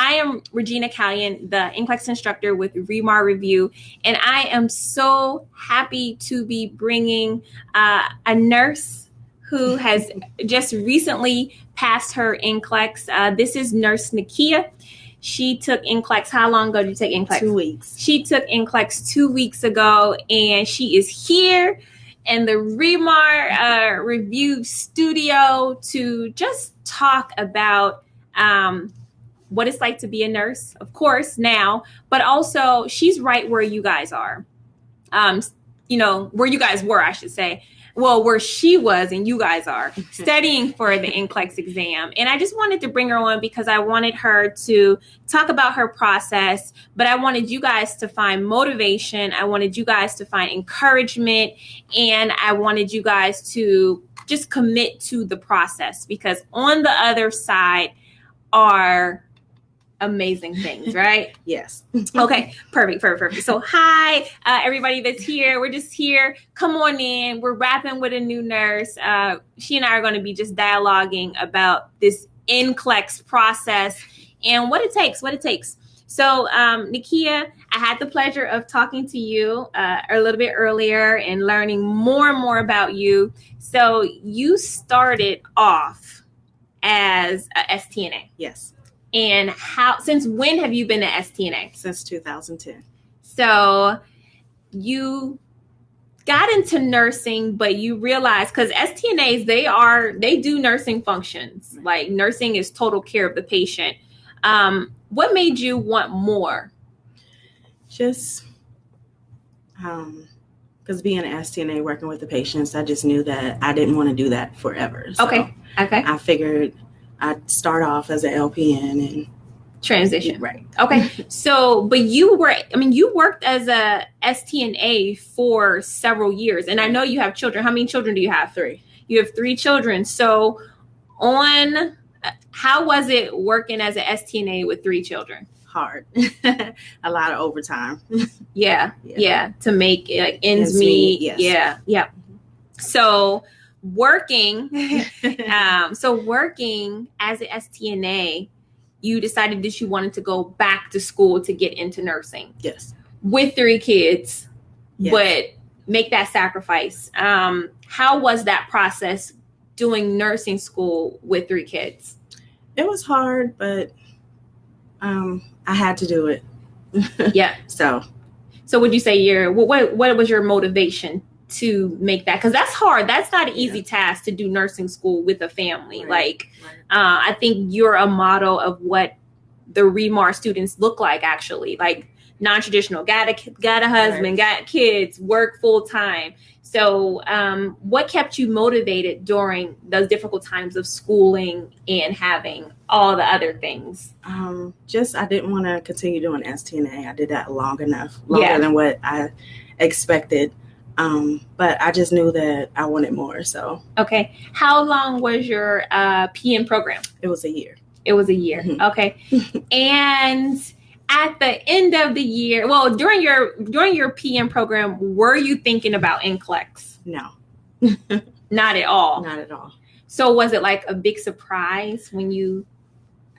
I am Regina Callion, the Nclex instructor with Remar Review, and I am so happy to be bringing a nurse who has just recently passed her Nclex. This is Nurse Nakeia. She took Nclex. How long ago did you take Nclex? 2 weeks. She took Nclex 2 weeks ago, and she is here in the Remar Review studio to just talk about what it's like to be a nurse, of course, now, but also she's right where you guys are. Where you guys were, I should say. Well, where she was and you guys are studying for the Nclex exam. And I just wanted to bring her on because I wanted her to talk about her process, but I wanted you guys to find motivation. I wanted you guys to find encouragement, and I wanted you guys to just commit to the process, because on the other side are amazing things, right? Yes. Okay, perfect. So hi, everybody that's here. We're just here. Come on in. We're rapping with a new nurse. She and I are going to be just dialoguing about this Nclex process and what it takes. So, Nakeia, I had the pleasure of talking to you a little bit earlier and learning more and more about you. So you started off as a STNA. Yes. And since when have you been at STNA? Since 2010. So you got into nursing, but you realized, because STNAs, they do nursing functions. Right. Like nursing is total care of the patient. What made you want more? Just because being an STNA, working with the patients, I just knew that I didn't want to do that forever. So Okay. I figured I'd start off as an LPN and transition. Right. Okay. So, but you worked as a STNA for several years, and I know you have children. How many children do you have? 3. You have 3 children. So how was it working as an STNA with 3 children? Hard. A lot of overtime. Yeah. To make ends meet. Yes. Yeah. So working as an STNA, you decided that you wanted to go back to school to get into nursing. Yes. With 3 kids, yes. But make that sacrifice. How was that process doing nursing school with 3 kids? It was hard, but I had to do it. Yeah. So would you say what was your motivation to make that? Because that's hard. That's not an easy task to do nursing school with a family. Right. I think you're a model of what the Remar students look like, actually. Like non-traditional, got a husband, got kids, work full time. So what kept you motivated during those difficult times of schooling and having all the other things? I didn't want to continue doing STNA. I did that longer than what I expected. But I just knew that I wanted more. So okay, how long was your PN program? It was a year. Mm-hmm. Okay. And at the end of the year, well, during your PN program, were you thinking about Nclex? No. Not at all. Not at all. So was it like a big surprise when you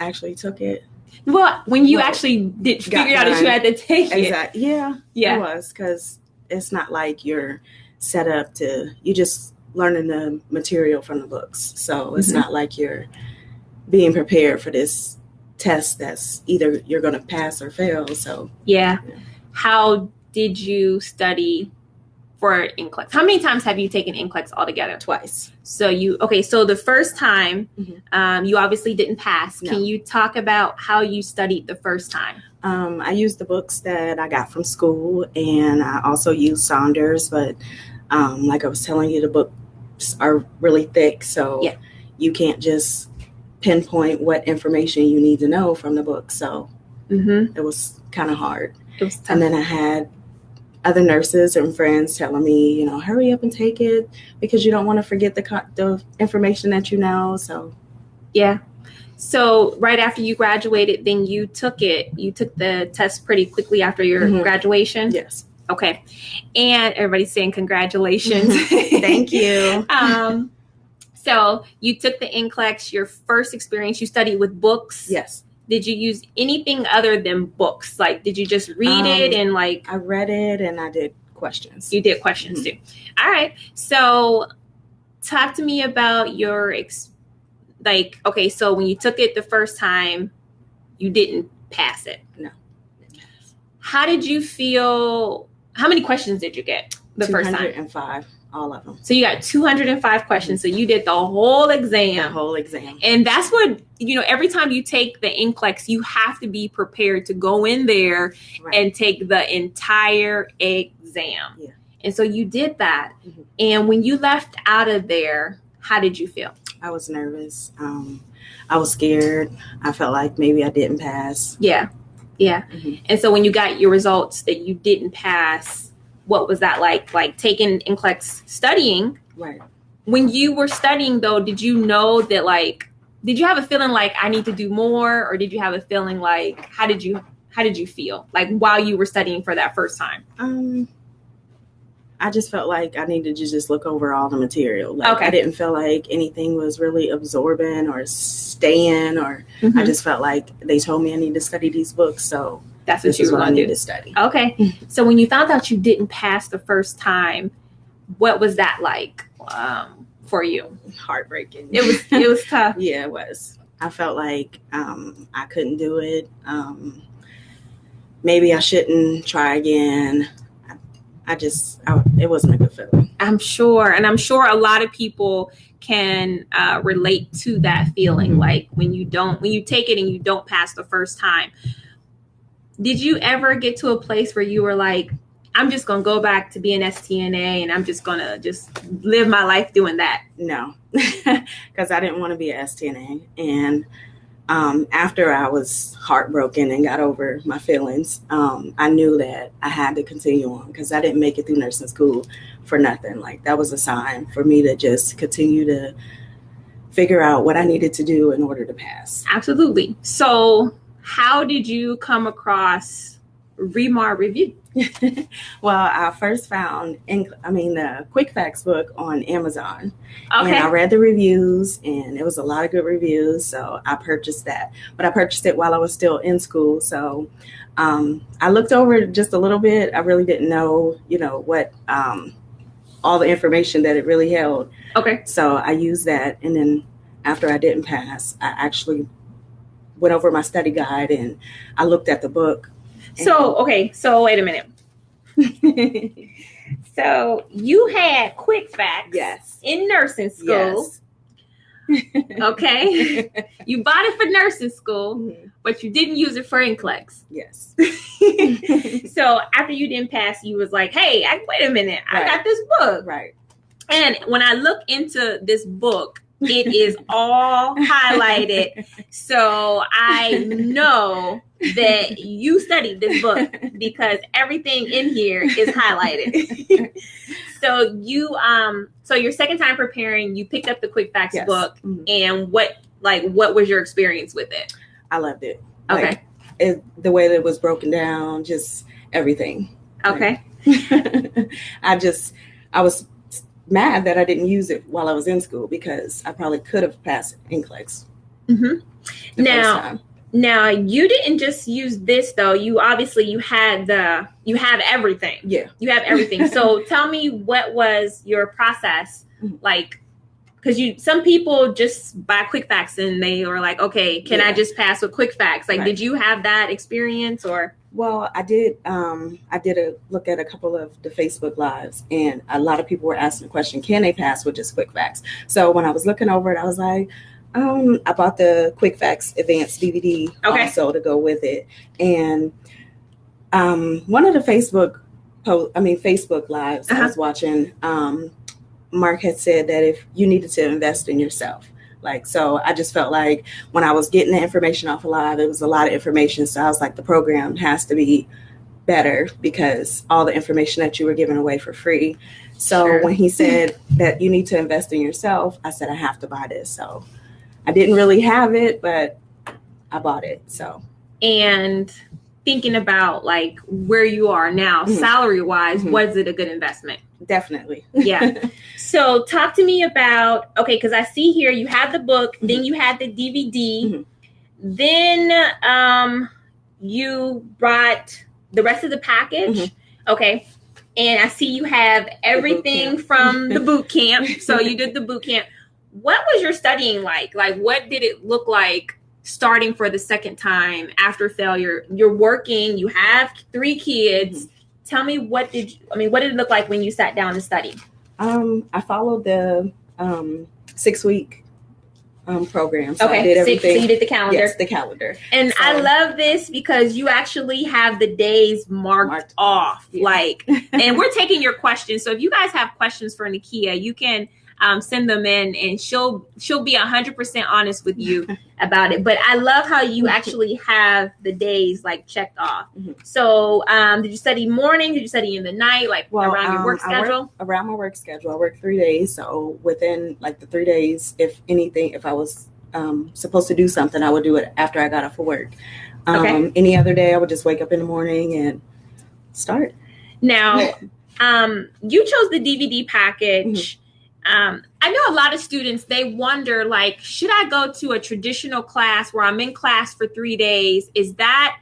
actually took it? Well, when you actually figure out that you had to take it. Exactly. Yeah. It was, because it's not like you're set up you're just learning the material from the books. So it's not like you're being prepared for this test that's either you're going to pass or fail. So yeah. How did you study for Nclex? How many times have you taken Nclex altogether? Twice. So so the first time, you obviously didn't pass. No. Can you talk about how you studied the first time? I used the books that I got from school, and I also used Saunders, but like I was telling you, the books are really thick, so you can't just pinpoint what information you need to know from the book. So it was kind of hard. It was tough. And then I had other nurses and friends telling me, hurry up and take it because you don't want to forget the information that you know. So yeah. So right after you graduated, then you took the test pretty quickly after your graduation? Yes. Okay. And everybody's saying congratulations. Thank you. So you took the Nclex, your first experience, you studied with books? Yes. did you use anything other than books? Like, did you just read it and like? I read it and I did questions. You did questions too. All right. So talk to me about your, okay, so when you took it the first time, you didn't pass it. No. How did you feel? How many questions did you get the first time? 205, all of them. So you got 205 questions. So you did the whole exam. The whole exam. And that's what, every time you take the Nclex, you have to be prepared to go in there and take the entire exam. Yeah. And so you did that. Mm-hmm. And when you left out of there, how did you feel? I was nervous. I was scared. I felt like maybe I didn't pass. Yeah. Yeah. Mm-hmm. And so when you got your results that you didn't pass, what was that like? Like taking Nclex studying. Right. When you were studying though, did you know that did you have a feeling like I need to do more? Or did you have a feeling like, how did you feel like while you were studying for that first time? I just felt like I needed to just look over all the material. Like I didn't feel like anything was really absorbing or staying, or I just felt like they told me I need to study these books. So that's what you were going to do. To study. Okay. So when you found out you didn't pass the first time, what was that like for you? Heartbreaking. It was tough. Yeah, it was. I felt like I couldn't do it. Maybe I shouldn't try again. It wasn't a good feeling. I'm sure. And I'm sure a lot of people can relate to that feeling. Like when you take it and you don't pass the first time. Did you ever get to a place where you were like, I'm just going to go back to being STNA and I'm just going to just live my life doing that? No, because I didn't want to be an STNA. And after I was heartbroken and got over my feelings, I knew that I had to continue on because I didn't make it through nursing school for nothing. Like that was a sign for me to just continue to figure out what I needed to do in order to pass. Absolutely. So how did you come across Remar Review? Well, I first found the Quickfacts book on Amazon. Okay. And I read the reviews and it was a lot of good reviews. So I purchased that. But I purchased it while I was still in school. So I looked over it just a little bit. I really didn't know, what all the information that it really held. Okay. So I used that. And then after I didn't pass, I actually went over my study guide and I looked at the book. So wait a minute. So you had Quickfacts in nursing school. Yes. Okay. You bought it for nursing school, but you didn't use it for Nclex. Yes. So after you didn't pass, you was like, hey, wait a minute. I got this book. Right. And when I look into this book, it is all highlighted. So I know that you studied this book because everything in here is highlighted. So so your second time preparing, you picked up the Quickfacts book, and what was your experience with it? I loved it. Okay. The way that it was broken down, just everything. Okay. I was mad that I didn't use it while I was in school because I probably could have passed Nclex. Now you didn't just use this though. You have everything. Yeah, you have everything. So tell me, what was your process like? Because some people just buy Quickfacts and they were like, okay, can I just pass with Quickfacts? Like, did you have that experience or? Well, I did. I did a look at a couple of the Facebook Lives, and a lot of people were asking the question, can they pass with just Quickfacts? So when I was looking over it, I was like, I bought the Quickfacts Advanced DVD also to go with it. And one of the Facebook Lives I was watching, Mark had said that if you needed to invest in yourself. So I just felt like when I was getting the information off of Live, it was a lot of information. So I was like, the program has to be better because all the information that you were giving away for free. So when he said that you need to invest in yourself, I said, I have to buy this. So I didn't really have it, but I bought it. So. And thinking about where you are now, salary wise, was it a good investment? Definitely. Yeah. So talk to me about, because I see here you have the book, then you had the DVD. Then you brought the rest of the package. Mm-hmm. Okay. And I see you have everything from the boot camp. So you did the boot camp. What was your studying like? Like, what did it look like starting for the second time after failure? You're working, you have 3 kids. Mm-hmm. Tell me, what did it look like when you sat down to study? I followed the 6-week program. So okay, I did everything. So you did the calendar. Yes, the calendar. And so, I love this because you actually have the days marked off. Yeah. Like, and we're taking your questions. So if you guys have questions for Nakeia, you can send them in, and she'll be 100% honest with you about it. But I love how you actually have the days like checked off. Mm-hmm. So did you study morning? Did you study in the night? Like around your work schedule? Around my work schedule. I work 3 days. So within like the 3 days, if I was supposed to do something, I would do it after I got off of work. Okay. Any other day, I would just wake up in the morning and start. Now, you chose the DVD package. Mm-hmm. I know a lot of students, they wonder, like, should I go to a traditional class where I'm in class for 3 days? Is that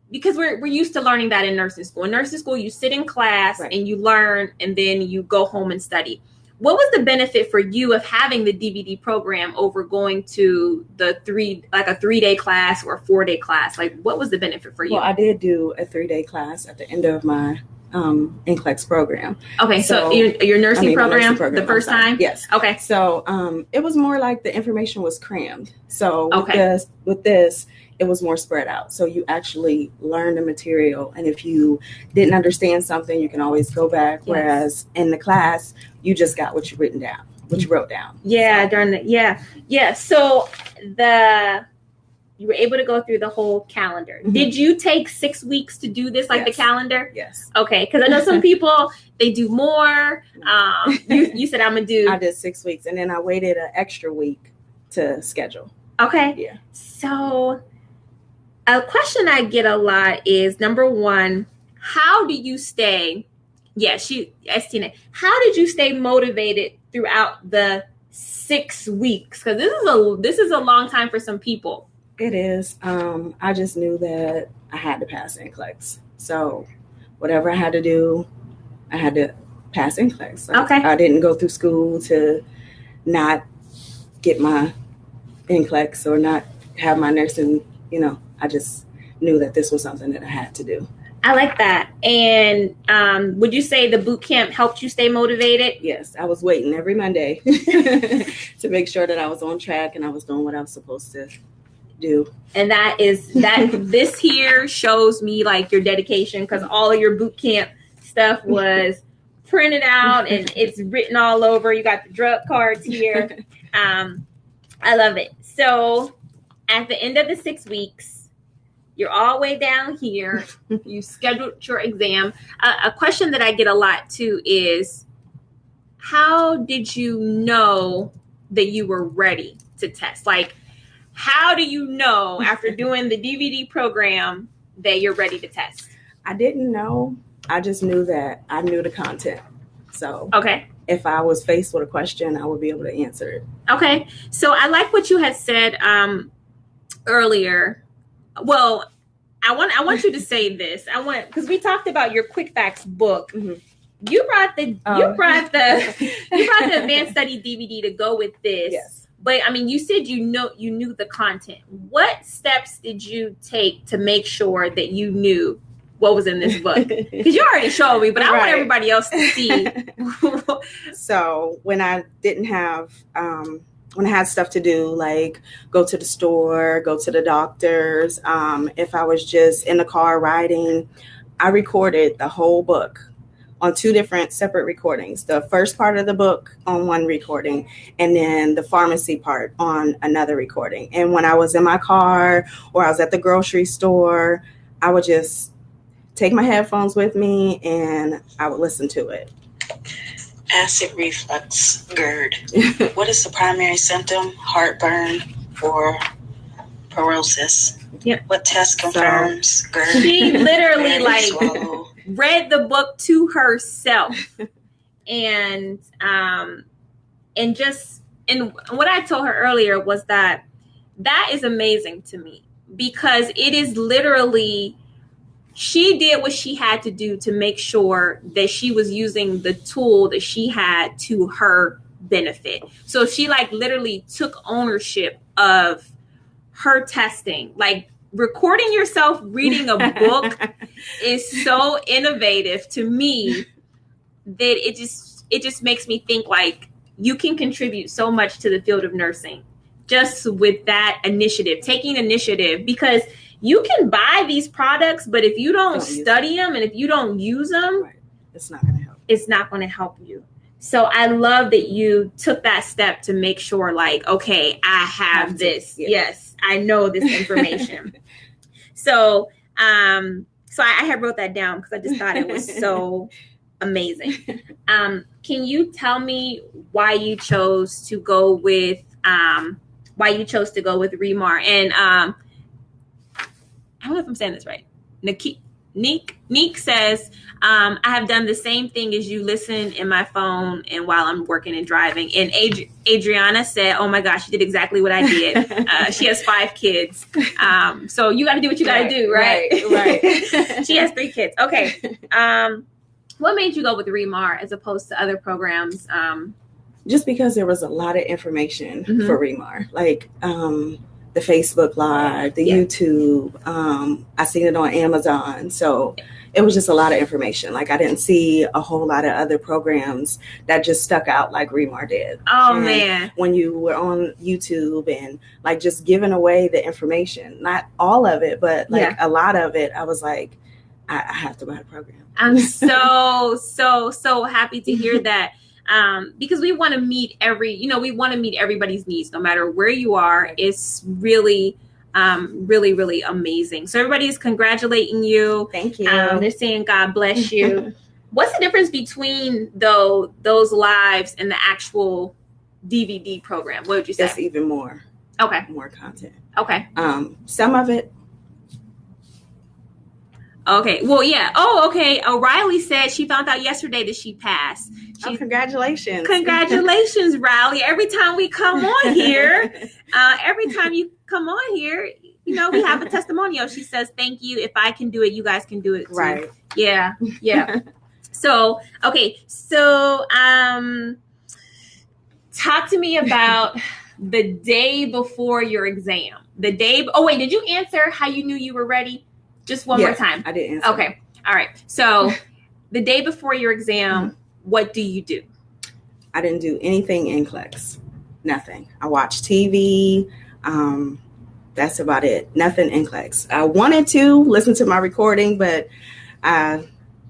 because we're used to learning that in nursing school. In nursing school, you sit in class and you learn, and then you go home and study. What was the benefit for you of having the DVD program over going to a 3-day class or a 4-day class? Like, what was the benefit for you? Well, I did do a 3-day class at the end of my Nclex program. Okay, so your nursing program the first time? Yes. Okay. So it was more like the information was crammed. So with this, it was more spread out. So you actually learn the material, and if you didn't understand something, you can always go back. Yes. Whereas in the class, you just got what you wrote down. Yeah, darn it. Yeah. So you were able to go through the whole calendar. Mm-hmm. Did you take 6 weeks to do this, like the calendar? Yes. Okay, because I know some people, they do more. You said I'm going to do... I did 6 weeks, and then I waited an extra week to schedule. Okay. Yeah. So a question I get a lot is, number one, how do you stay... Estina, how did you stay motivated throughout the 6 weeks? Because this is a long time for some people. It is. I just knew that I had to pass Nclex. So whatever I had to do, I had to pass Nclex. Okay. I didn't go through school to not get my Nclex or not have my nursing, I just knew that this was something that I had to do. I like that. And would you say the boot camp helped you stay motivated? Yes, I was waiting every Monday to make sure that I was on track and I was doing what I was supposed to do. And this here shows me like your dedication, because all of your boot camp stuff was printed out and it's written all over. You got the drug cards here. I love it. So at the end of the 6 weeks, you're all the way down here. You scheduled your exam. A question that I get a lot too is, how did you know that you were ready to test? Like, how do you know after doing the DVD program that you're ready to test? I didn't know. I just knew that I knew the content. So if I was faced with a question, I would be able to answer it. Okay. So I like what you had said earlier. Well, I want you to say this. Because we talked about your Quickfacts book. Mm-hmm. You brought the advanced study DVD to go with this. Yes. But I mean, you said you knew the content. What steps did you take to make sure that you knew what was in this book? Because you already showed me, but I want everybody else to see. So when I didn't have, when I had stuff to do, like go to the store, go to the doctors, if I was just in the car riding, I recorded the whole book on 2 different separate recordings. The first part of the book on one recording, and then the pharmacy part on another recording. And when I was in my car or I was at the grocery store, I would just take my headphones with me and I would listen to it. Acid reflux, GERD. What is the primary symptom? Heartburn or paralysis? Yep. What test confirms GERD? She literally read the book to herself. And what I told her earlier was that that is amazing to me, because it is literally, she did what she had to do to make sure that she was using the tool that she had to her benefit. So she like literally took ownership of her testing. Like, recording yourself reading a book is so innovative to me that it just makes me think like you can contribute so much to the field of nursing just with that initiative, taking initiative, because you can buy these products, but if you don't study them and if you don't use them, it's not going to help. It's not going to help you. So I love that you took that step to make sure, like, okay, I have this. Yes, I know this information. So I had wrote that down because I just thought it was so amazing. Can you tell me why you chose to go with Remar? And I don't know if I'm saying this right. Neek says, I have done the same thing as you, listen in my phone and while I'm working and driving. And Adriana said, oh my gosh, she did exactly what I did. She has 5 kids. So you got to do what you got to do, right? Right. She has 3 kids. Okay. What made you go with Remar as opposed to other programs? Just because there was a lot of information for Remar. Like, the Facebook Live, the YouTube. I seen it on Amazon. So it was just a lot of information. Like, I didn't see a whole lot of other programs that just stuck out like Remar did. Oh, and man. When you were on YouTube and like just giving away the information, not all of it, but like a lot of it, I was like, I have to buy the program. I'm so happy to hear that. Because we want to meet everybody's needs, no matter where you are. It's really, really amazing. So everybody is congratulating you. Thank you. They're saying God bless you. What's the difference between those lives and the actual DVD program? What would you say? That's even more. Okay. More content. Okay. Some of it. Okay. Well, yeah. Oh, okay. O'Reilly said she found out yesterday that she passed. Congratulations. Congratulations, Riley. Every time we come on here, we have a testimonial. She says, thank you. If I can do it, you guys can do it too. Right. Yeah. So, okay. So, talk to me about the day before your exam. Did you answer how you knew you were ready? Just one more time. I did answer. Okay. All right. So the day before your exam, what do you do? I didn't do anything Nclex. Nothing. I watched TV. That's about it. Nothing Nclex. I wanted to listen to my recording, but I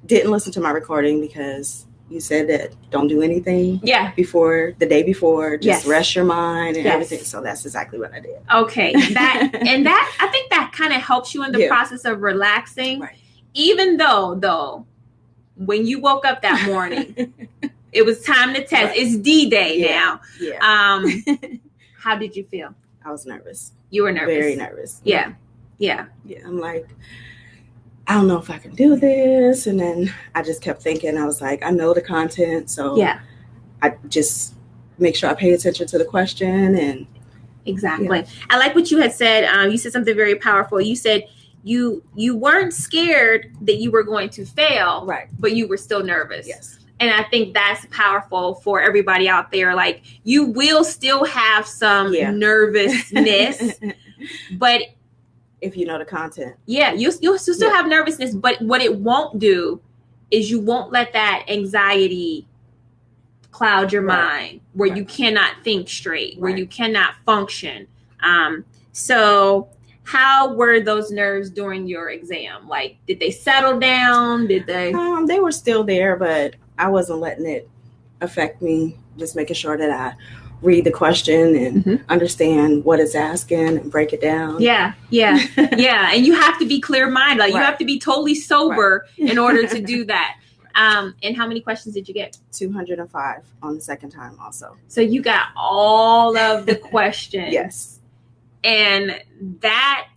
didn't listen to my recording because you said that don't do anything before the day before. Just rest your mind and everything. So that's exactly what I did. Okay. I think that kind of helps you in the process of relaxing. Right. Even though when you woke up that morning, it was time to test. Right. It's D-Day now. Yeah. How did you feel? I was nervous. You were nervous. Very nervous. Yeah. I'm like, I don't know if I can do this. And then I just kept thinking, I was like, I know the content. So I just make sure I pay attention to the question. And exactly. I like what you had said. You said something very powerful. You said you weren't scared that you were going to fail, right? But you were still nervous. Yes. And I think that's powerful for everybody out there. Like, you will still have some nervousness, but if you know the content. Yeah, you'll still have nervousness, but what it won't do is you won't let that anxiety cloud your mind where you cannot think straight, where you cannot function. So how were those nerves during your exam? Like, did they settle down? Did they? They were still there, but I wasn't letting it affect me. Just making sure that I read the question and understand what it's asking and break it down. Yeah. And you have to be clear-minded. Like, you have to be totally sober in order to do that. And how many questions did you get? 205 on the second time also. So you got all of the questions. Yes. And that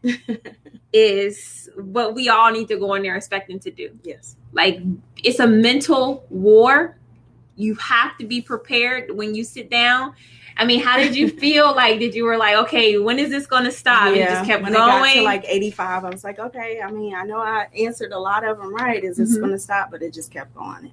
is what we all need to go in there expecting to do. Yes. Like, it's a mental war. You have to be prepared when you sit down. I mean, how did you feel? Like, did you were like, okay, when is this going to stop? Yeah, You just kept when going. It got to like 85, I was like, okay. I mean, I know I answered a lot of them right. Is this going to stop? But it just kept going.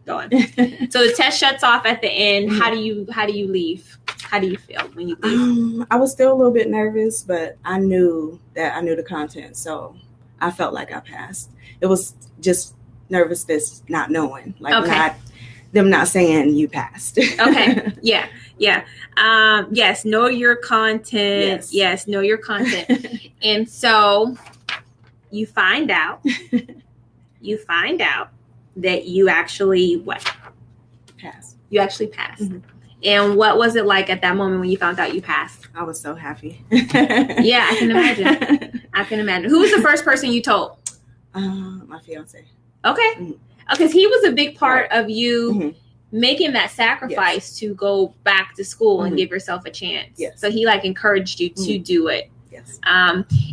So the test shuts off at the end. How do you leave? How do you feel when you leave? I was still a little bit nervous, but I knew the content, so I felt like I passed. It was just nervousness, not knowing, like not saying you passed. Okay. Yeah. Yes. Know your content. Yes. Know your content. And so you find out that you actually passed. You actually passed. And what was it like at that moment when you found out you passed? I was so happy. Yeah, I can imagine. Who was the first person you told? My fiance. Okay. Because he was a big part of you making that sacrifice to go back to school and give yourself a chance. Yes. So he like encouraged you to do it. Yes.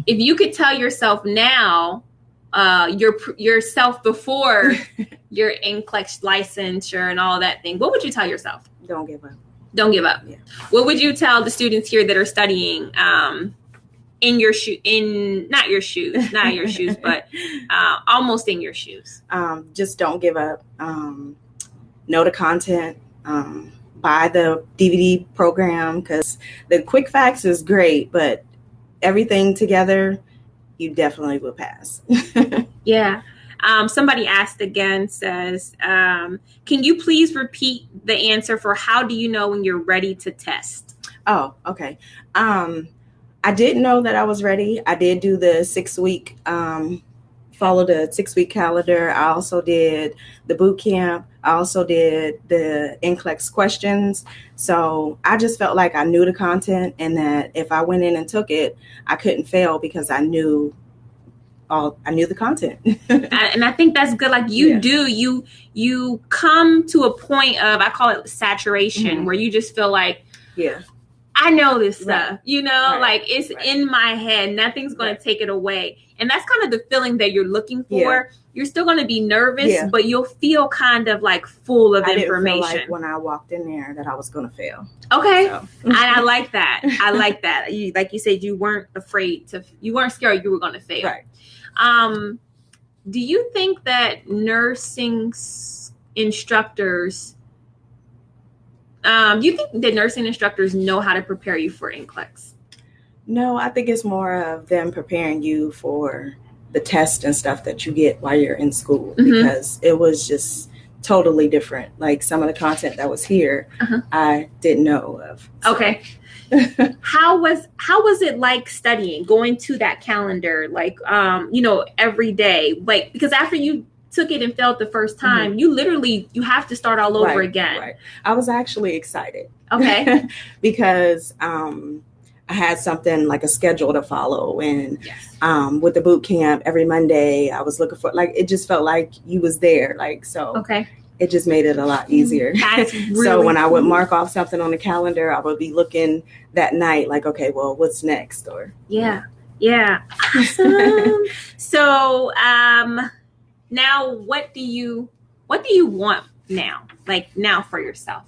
If you could tell yourself now, yourself before your Nclex licensure and all that thing, what would you tell yourself? Don't give up. Don't give up. Yeah. What would you tell the students here that are studying in your not your shoes, but almost in your shoes? Just don't give up. Know the content. Buy the DVD program, because the Quickfacts is great, but everything together, you definitely will pass. Yeah. Somebody asked again, says, can you please repeat the answer for how do you know when you're ready to test? Oh, okay. I didn't know that I was ready. I did do the 6-week, follow the 6-week calendar. I also did the boot camp. I also did the Nclex questions. So I just felt like I knew the content, and that if I went in and took it, I couldn't fail because I knew the content. And I think that's good. Like you come to a point of, I call it saturation, where you just feel like, I know this stuff, like it's in my head. Nothing's going to take it away. And that's kind of the feeling that you're looking for. Yeah. You're still going to be nervous, but you'll feel kind of like full of information. Didn't feel like when I walked in there that I was going to fail. Okay. So. I like that. I like that. Like you said, you weren't scared you were going to fail. Right. Do you think that nursing instructors know how to prepare you for Nclex? No, I think it's more of them preparing you for the test and stuff that you get while you're in school, because it was just totally different. Like some of the content that was here, I didn't know of. So. Okay. How was it like studying, going to that calendar, like, every day, like, because after you took it and failed the first time, you have to start all over again. Right. I was actually excited. Okay. Because, I had something like a schedule to follow, and with the boot camp every Monday, I was looking for, like, it just felt like you was there. Like, so it just made it a lot easier. That's really so when I would mark off something on the calendar, I would be looking that night like, okay, well, what's next? Or yeah. Awesome. So now what do you want now? Like now for yourself?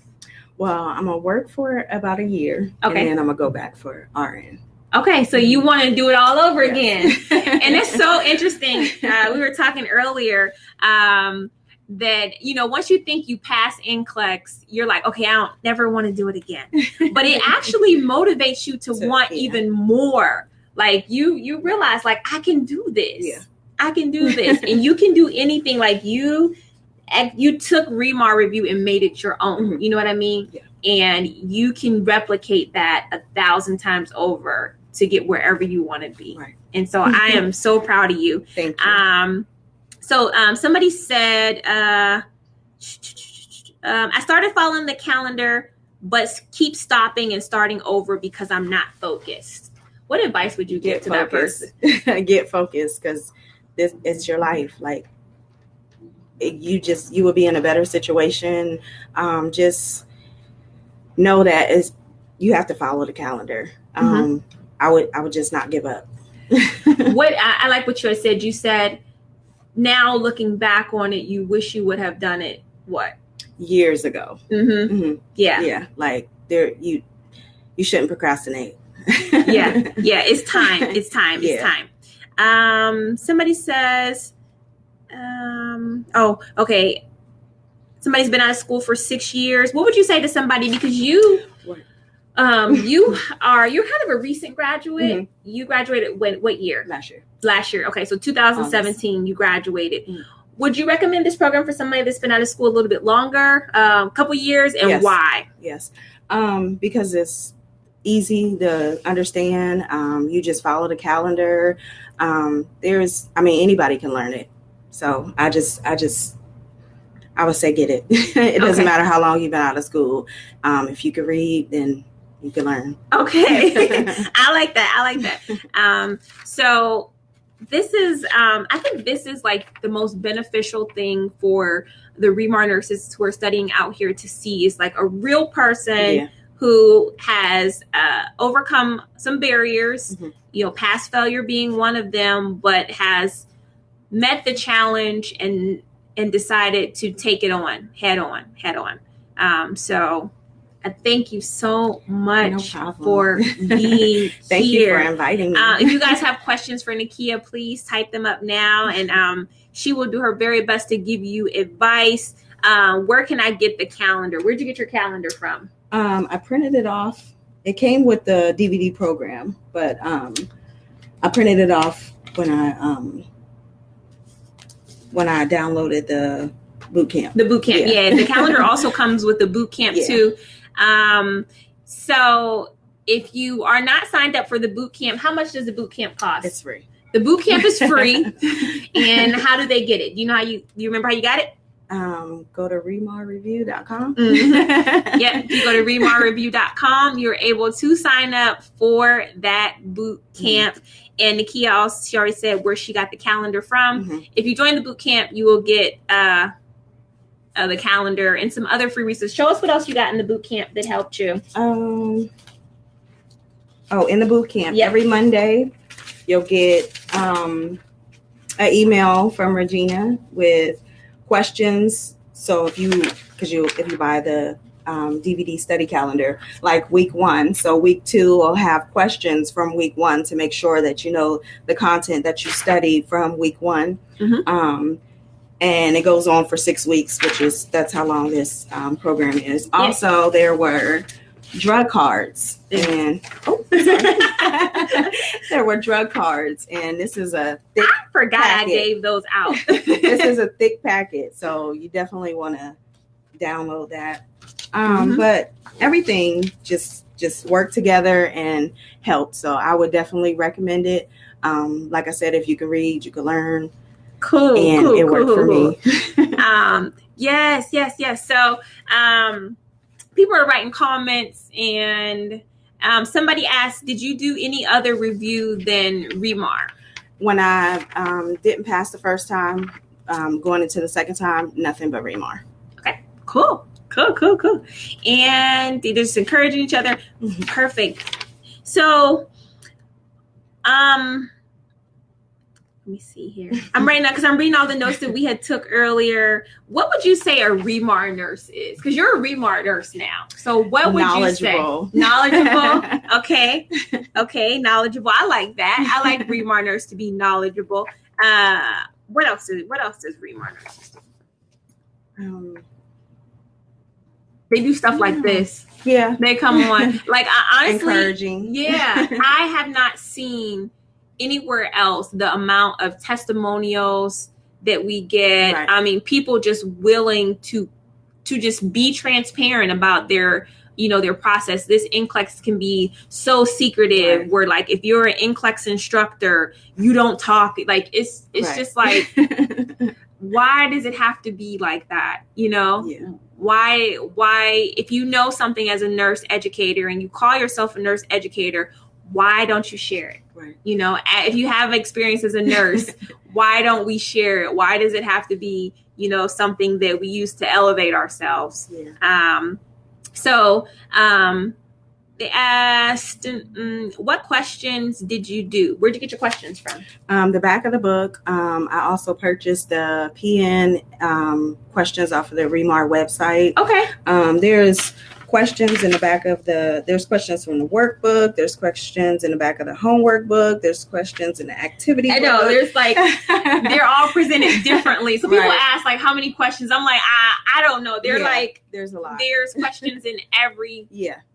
Well, I'm going to work for about a year, and then I'm going to go back for RN. Okay, so you want to do it all over again. And it's so interesting. We were talking earlier that, once you think you pass Nclex, you're like, okay, I don't never want to do it again. But it actually motivates you to want even more. Like you realize, like, I can do this. Yeah. I can do this. And you can do anything. Like you took Remar Review and made it your own. You know what I mean? Yeah. And you can replicate that 1,000 times over to get wherever you want to be. Right. And so I am so proud of you. Thank you. So somebody said, I started following the calendar, but keep stopping and starting over because I'm not focused. What advice would you give to that person? Get focused, because this is your life. Like, you will be in a better situation. Just know that you have to follow the calendar. I would just not give up. What I like what you said. You said, now looking back on it, you wish you would have done it. What? Years ago. Yeah. Like there, you shouldn't procrastinate. Yeah, it's time. It's time. Somebody says, okay. Somebody's been out of school for 6 years. What would you say to somebody, because you're kind of a recent graduate. Mm-hmm. You graduated what year? Last year. Okay, so 2017 August. You graduated. Mm-hmm. Would you recommend this program for somebody that's been out of school a little bit longer, couple years, and yes. why? Yes, because it's easy to understand. You just follow the calendar. Anybody can learn it. So I would say get it. It doesn't matter how long you've been out of school. If you can read, then you can learn. Okay. I like that. So this is, I think this is like the most beneficial thing for the REMAR nurses who are studying out here to see, is like a real person who has overcome some barriers, past failure being one of them, but has met the challenge and decided to take it on head on. So I thank you so much for being Thank here. You for inviting me. If you guys have questions for Nakeia, please type them up now, and she will do her very best to give you advice. Where can I get the calendar? Where'd you get your calendar from? I printed it off. It came with the DVD program, but I printed it off when I downloaded the boot camp. The boot camp, yeah. The calendar also comes with the boot camp too. So if you are not signed up for the boot camp, how much does the boot camp cost? It's free. The boot camp is free. And how do they get it? You know how you remember how you got it? Go to remarreview.com. Mm-hmm. Yep. You go to remarreview.com. You're able to sign up for that boot camp. Mm-hmm. And Nakeia she already said where she got the calendar from. Mm-hmm. If you join the boot camp, you will get the calendar and some other free resources. Show us what else you got in the boot camp that helped you. In the boot camp, every Monday you'll get an email from Regina with questions. So if you buy the DVD study calendar, like week 1, so week 2 will have questions from week 1 to make sure that you know the content that you studied from week 1. Mm-hmm. And it goes on for 6 weeks, that's how long this program is. Yeah. Also, there were drug cards, and there were drug cards, and this is a thick I forgot packet. I gave those out. This is a thick packet, so you definitely want to download that. But everything just worked together and helped. So I would definitely recommend it. Like I said, if you can read, you can learn. Cool. It worked for me. Yes. So people are writing comments, and somebody asked, did you do any other review than REMAR? When I didn't pass the first time, going into the second time, nothing but REMAR. Okay, cool. And they're just encouraging each other. Perfect. So, let me see here. I'm writing because I'm reading all the notes that we had took earlier. What would you say a REMAR nurse is? Because you're a REMAR nurse now. So what would you say? Knowledgeable. Okay. Knowledgeable. I like that. I like REMAR nurse to be knowledgeable. What else does REMAR nurses do? They do stuff like this. Yeah. They come on. Like, I honestly. Encouraging. Yeah. I have not seen anywhere else the amount of testimonials that we get. Right. I mean, people just willing to just be transparent about their process. This Nclex can be so secretive, right, where like if you're an Nclex instructor, you don't talk. Like it's right, just like why does it have to be like that? Yeah. Why if you know something as a nurse educator and you call yourself a nurse educator, why don't you share it? Right. If you have experience as a nurse, why don't we share it? Why does it have to be, something that we use to elevate ourselves? Yeah. So they asked, what questions did you do? Where'd you get your questions from? The back of the book. I also purchased the PN questions off of the REMAR website. Okay. There's questions in the back of there's questions from the workbook, there's questions in the back of the homework book, there's questions in the activity book. I know, there's like, they're all presented differently. So people ask like, how many questions? I'm like, I don't know. They're like, there's a lot. There's questions in every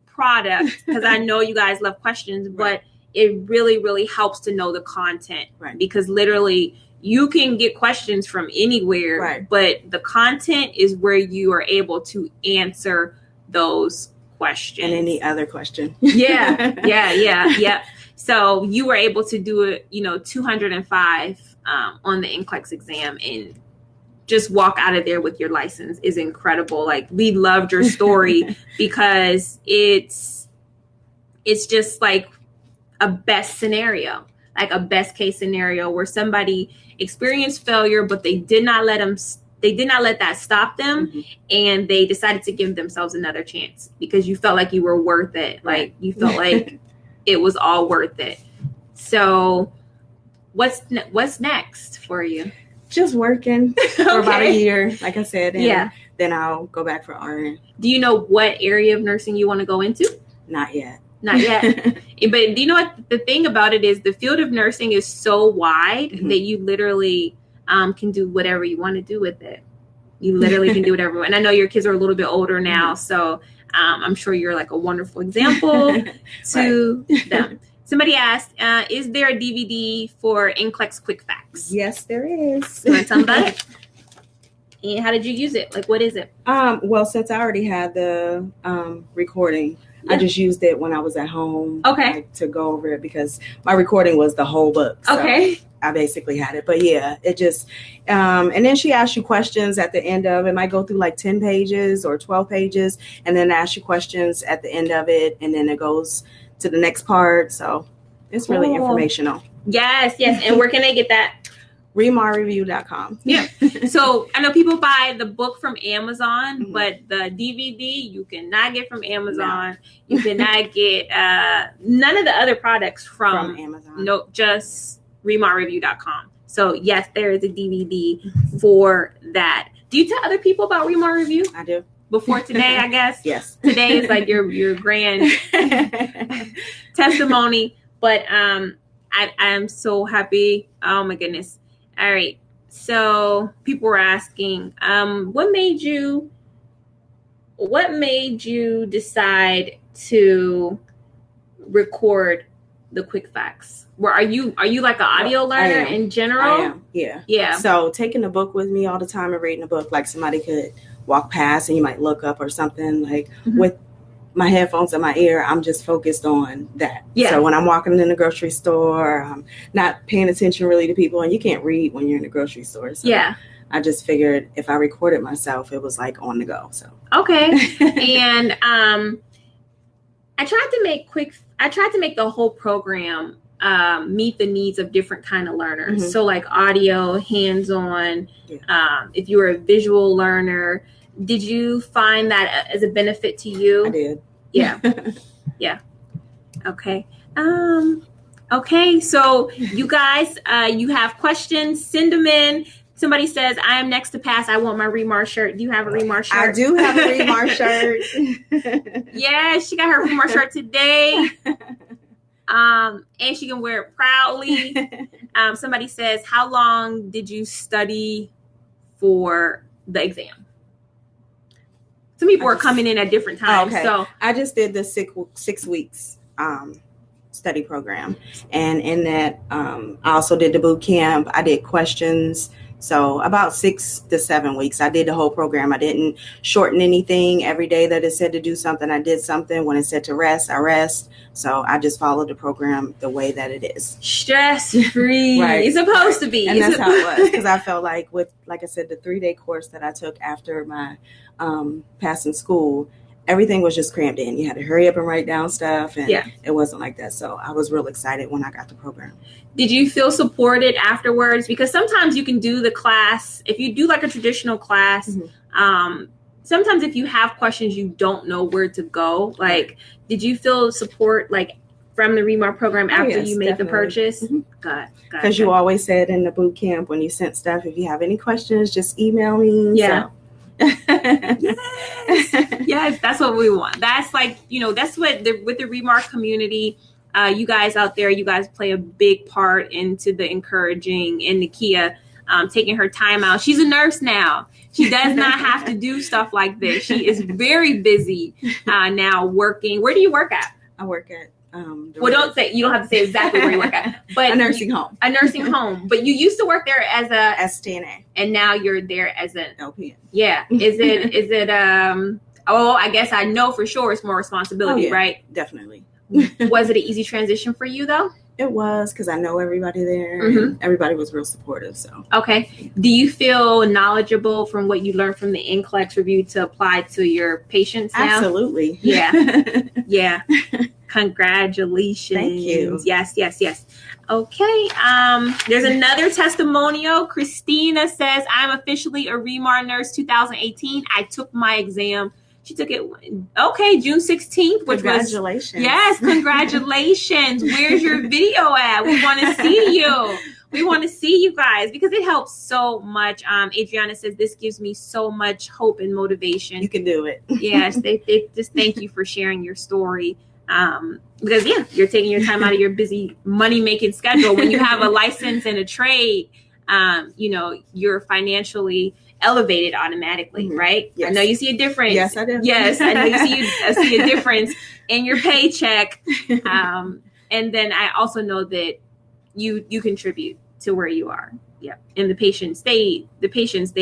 product, because I know you guys love questions, but it really, really helps to know the content, because literally you can get questions from anywhere, but the content is where you are able to answer those questions. And any other question. Yeah. So you were able to do it, 205 on the Nclex exam, and just walk out of there with your license is incredible. Like, we loved your story because it's just like a best scenario, like a best case scenario where somebody experienced failure, but they did not let that stop them, and they decided to give themselves another chance because you felt like you were worth it. Like, you felt like it was all worth it. So what's next for you? Just working for about a year, like I said. And then I'll go back for RN. Do you know what area of nursing you want to go into? Not yet. But do you know what the thing about it is? The field of nursing is so wide that you literally can do whatever you want to do with it. You literally can do whatever. And I know your kids are a little bit older now, so I'm sure you're like a wonderful example to them. Somebody asked, is there a DVD for Nclex Quickfacts? Yes, there is. You want to tell them about it? And how did you use it? Like, what is it? Well, since I already had the recording, I just used it when I was at home to go over it, because my recording was the whole book. So I basically had it. But it just, and then she asks you questions at the end of it. Might go through like 10 pages or 12 pages, and then ask you questions at the end of it. And then it goes to the next part. So it's really informational. Yes. And where can they get that? remarreview.com. Yeah. So I know people buy the book from Amazon, but the DVD you cannot get from Amazon. No. You cannot get none of the other products from Amazon. No, just remarreview.com. So yes, there is a DVD for that. Do you tell other people about Remar Review? I do. Before today, I guess. Yes. Today is like your grand testimony. But I'm so happy. Oh my goodness. All right. So people were asking, what made you decide to record the Quickfacts? Are you like an audio learner in general? I am. Yeah. So taking the book with me all the time and reading the book, like somebody could walk past and you might look up or something, like with my headphones in my ear, I'm just focused on that. Yeah. So when I'm walking in the grocery store, I'm not paying attention really to people, and you can't read when you're in the grocery store. So I just figured if I recorded myself, it was like on the go. So and I tried to make the whole program meet the needs of different kind of learners. So like audio, hands-on. If you were a visual learner, did you find that as a benefit to you? I did. Yeah. Okay. Okay. So you guys, you have questions, send them in. Somebody says, I am next to pass. I want my Remar shirt. Do you have a Remar shirt? I do have a Remar shirt. Yeah, she got her Remar shirt today. And she can wear it proudly. Somebody says, how long did you study for the exam? Some people are coming in at different times. So I just did the 6 weeks study program. And in that, I also did the boot camp. I did questions. So about 6 to 7 weeks, I did the whole program. I didn't shorten anything. Every day that it said to do something, I did something. When it said to rest, I rest. So I just followed the program the way that it is. Stress-free. It's supposed to be. And that's how it was. Because I felt like like I said, the 3-day course that I took after my passing school, everything was just crammed in. You had to hurry up and write down stuff. And it wasn't like that. So I was real excited when I got the program. Did you feel supported afterwards? Because sometimes you can do the class, if you do like a traditional class, sometimes if you have questions, you don't know where to go. Like, did you feel support like from the Remar program after you made the purchase? Good. Because you always said in the boot camp when you sent stuff, if you have any questions, just email me. Yeah. Yes, that's what we want. That's like, that's what with the Remark community, you guys out there, you guys play a big part into the encouraging, and Nakeia taking her time out. She's a nurse now. She does not have to do stuff like this. She is very busy now working. Where do you work at? I work at you don't have to say exactly where you work at, but a nursing home. A nursing home. But you used to work there as a STNA, and now you're there as an LPN. Yeah. Is it I guess I know for sure it's more responsibility, right? Definitely. Was it an easy transition for you though? It was, because I know everybody there. And everybody was real supportive. So okay. Do you feel knowledgeable from what you learned from the Nclex review to apply to your patients now? Absolutely. Yeah. Yeah. Congratulations. Thank you. Yes. Okay. There's another testimonial. Christina says, I'm officially a Remar nurse 2018. I took my exam. She took it, June 16th. Congratulations. Yes, congratulations. Where's your video at? We want to see you. We want to see you guys because it helps so much. Adriana says, this gives me so much hope and motivation. You can do it. Yes, they just thank you for sharing your story. Because you're taking your time out of your busy money-making schedule. When you have a license and a trade, you're financially elevated automatically, right? Yes. I know you see a difference. Yes, I do. Yes, I know you see a difference in your paycheck. And then I also know that you contribute to where you are. Yeah. And the patients, they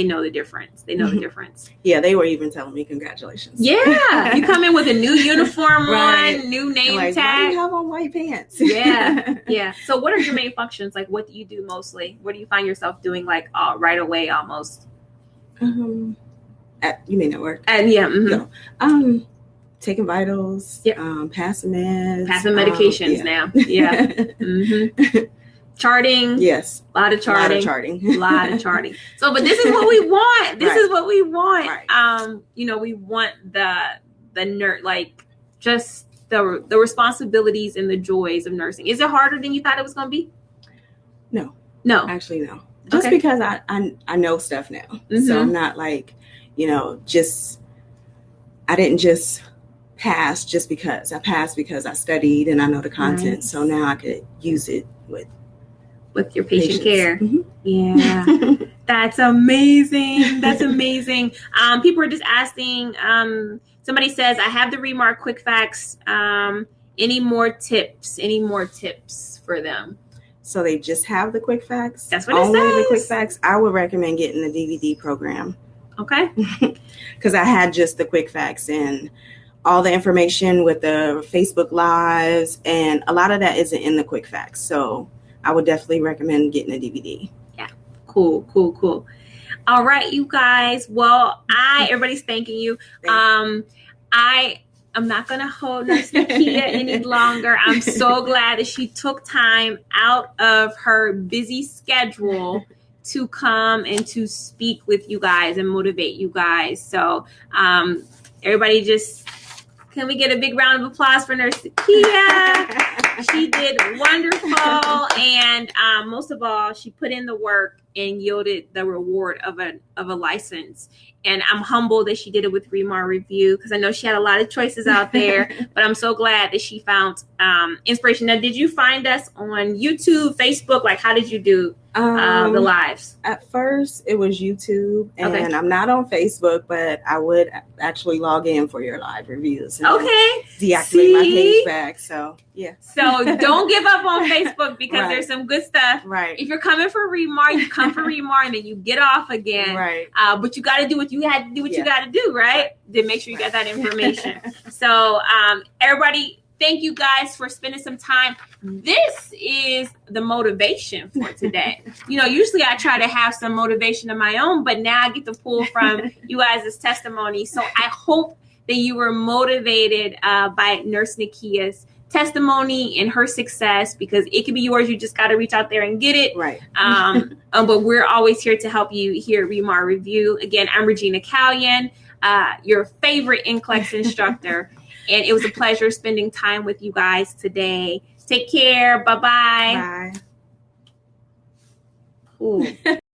know the difference. They know the difference. Yeah, they were even telling me congratulations. Yeah. You come in with a new uniform right. on, new name like, tag. why do you have on white pants? Yeah. Yeah. So what are your main functions? Like, what do you do mostly? What do you find yourself doing like right away almost? You mean at work? And No. Taking vitals, passing meds. Passing medications now. Yeah. Charting. Yes. A lot of charting. A lot of charting. So, but this is what we want. This is what we want. Right. We want the nerd, like just the responsibilities and the joys of nursing. Is it harder than you thought it was going to be? No. Actually, no. Just because I know stuff now. So I'm not like, I didn't just pass just because. I passed because I studied and I know the content. Nice. So now I could use it with your patient care. Yeah. That's amazing. That's amazing. People are just asking, somebody says, I have the Remark Quickfacts. Any more tips for them? So they just have the Quickfacts? That's what it says. Only the Quickfacts? I would recommend getting the DVD program. Okay. Because I had just the Quickfacts and all the information with the Facebook Lives, and a lot of that isn't in the Quickfacts. So I would definitely recommend getting a DVD. Yeah. Cool. All right, you guys. Well, everybody's thanking you. I'm not going to hold Nurse Nakeia any longer. I'm so glad that she took time out of her busy schedule to come and to speak with you guys and motivate you guys. So everybody can we get a big round of applause for Nurse Nakeia? She did wonderful. And most of all, she put in the work and yielded the reward of a license. And I'm humbled that she did it with Remar Review because I know she had a lot of choices out there, but I'm so glad that she found inspiration. Now, did you find us on YouTube, Facebook? Like, how did you do the lives? At first, it was YouTube, and I'm not on Facebook, but I would actually log in for your live reviews. And deactivate my page back. So, yeah. So, don't give up on Facebook because there's some good stuff. Right. If you're coming for Remar, you come for Remar, and then you get off again. Right. But you got to do what you had to do, you got to do, right? Then make sure you get that information. So, everybody, thank you guys for spending some time. This is the motivation for today. Usually I try to have some motivation of my own, but now I get to pull from you guys' testimony. So I hope that you were motivated by Nurse Nakeia's testimony and her success, because it could be yours. You just got to reach out there and get it. Right. But we're always here to help you here at Remar Review. Again, I'm Regina Callion, your favorite Nclex instructor. And it was a pleasure spending time with you guys today. Take care. Bye-bye. Bye. Cool.